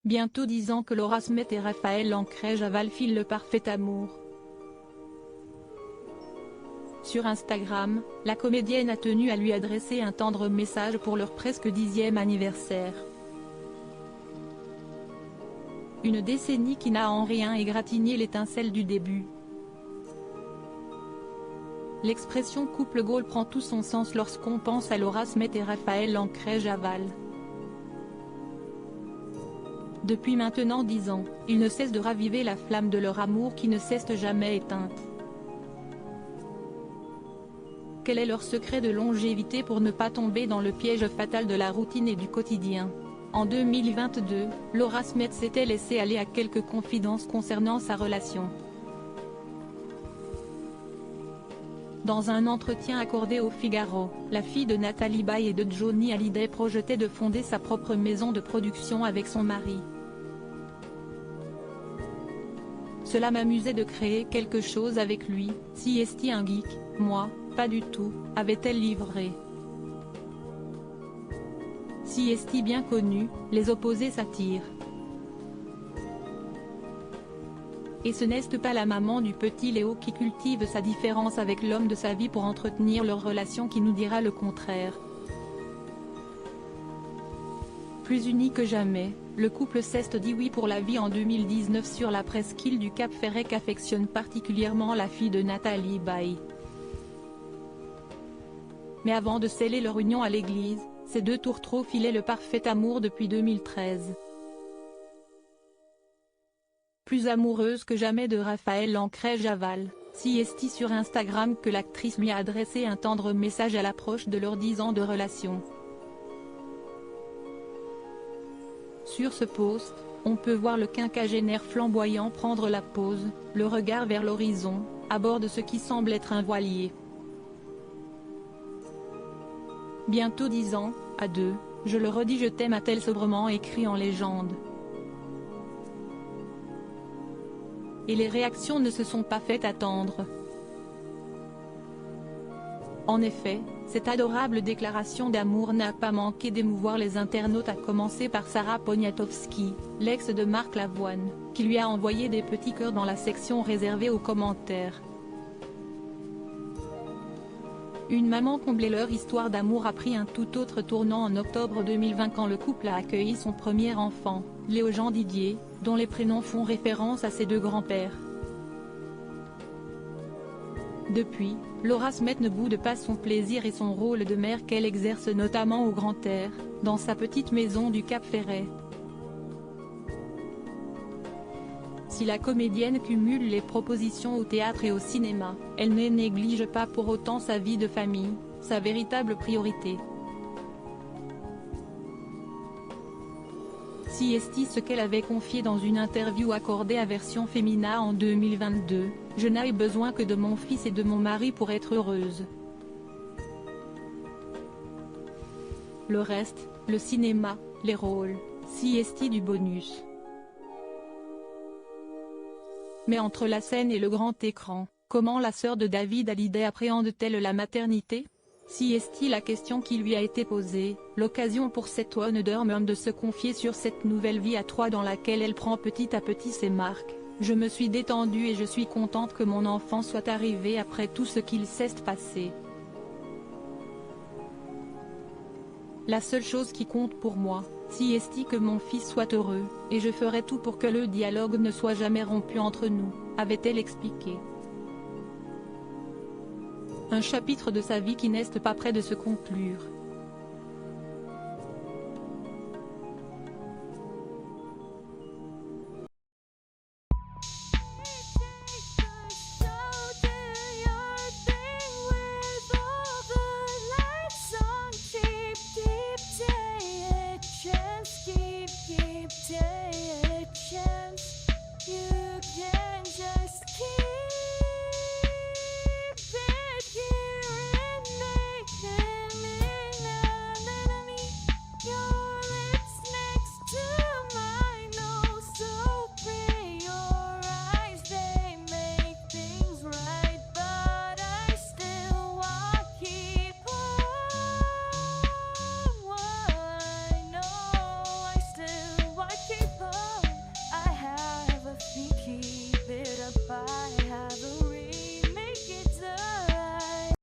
Bientôt 10 ans que Laura Smet et Raphaël Lancret-Javal filent le parfait amour. Sur Instagram, la comédienne a tenu à lui adresser un tendre message pour leur presque 10e anniversaire. Une décennie qui n'a en rien égratigné l'étincelle du début. L'expression couple goal prend tout son sens lorsqu'on pense à Laura Smet et Raphaël Lancret-Javal. Depuis maintenant 10 ans, ils ne cessent de raviver la flamme de leur amour qui ne cesse jamais éteinte. Quel est leur secret de longévité pour ne pas tomber dans le piège fatal de la routine et du quotidien? En 2022, Laura Smet s'était laissée aller à quelques confidences concernant sa relation. Dans un entretien accordé au Figaro, la fille de Nathalie Baye et de Johnny Hallyday projetait de fonder sa propre maison de production avec son mari. Cela m'amusait de créer quelque chose avec lui, si est-il un geek, moi, pas du tout, avait-elle livré. Si est-il bien connu, les opposés s'attirent. Et ce n'est pas la maman du petit Léo qui cultive sa différence avec l'homme de sa vie pour entretenir leur relation qui nous dira le contraire. Plus unis que jamais, le couple s'est dit oui pour la vie en 2019 sur la presqu'île du Cap Ferret qu'affectionne particulièrement la fille de Nathalie Baye. Mais avant de sceller leur union à l'église, ces deux tourtereaux filaient le parfait amour depuis 2013. Plus amoureuse que jamais de Raphaël Lancret-Javal, si est-il sur Instagram que l'actrice lui a adressé un tendre message à l'approche de leurs 10 ans de relation. Sur ce post, on peut voir le quinquagénaire flamboyant prendre la pose, le regard vers l'horizon, à bord de ce qui semble être un voilier. Bientôt 10 ans, à deux, je le redis je t'aime a-t-elle sobrement écrit en légende. Et les réactions ne se sont pas faites attendre. En effet, cette adorable déclaration d'amour n'a pas manqué d'émouvoir les internautes à commencer par Sarah Poniatowski, l'ex de Marc Lavoine, qui lui a envoyé des petits cœurs dans la section réservée aux commentaires. Une maman comblée. Leur histoire d'amour a pris un tout autre tournant en octobre 2020 quand le couple a accueilli son premier enfant, Léo-Jean Didier, dont les prénoms font référence à ses deux grands-pères. Depuis, Laura Smet ne boude pas son plaisir et son rôle de mère qu'elle exerce notamment au grand air, dans sa petite maison du Cap Ferret. Si la comédienne cumule les propositions au théâtre et au cinéma, elle ne néglige pas pour autant sa vie de famille, sa véritable priorité. Si est-il ce qu'elle avait confié dans une interview accordée à Version Femina en 2022, « Je n'ai besoin que de mon fils et de mon mari pour être heureuse. Le reste, le cinéma, les rôles, si est-il du bonus. » Mais entre la scène et le grand écran, comment la sœur de David Hallyday appréhende-t-elle la maternité? Si est-il la question qui lui a été posée, l'occasion pour cette Wonder Woman de se confier sur cette nouvelle vie à trois dans laquelle elle prend petit à petit ses marques. Je me suis détendue et je suis contente que mon enfant soit arrivé après tout ce qu'il s'est passé. La seule chose qui compte pour moi, si est-il que mon fils soit heureux, et je ferai tout pour que le dialogue ne soit jamais rompu entre nous, avait-elle expliqué. Un chapitre de sa vie qui n'est pas près de se conclure.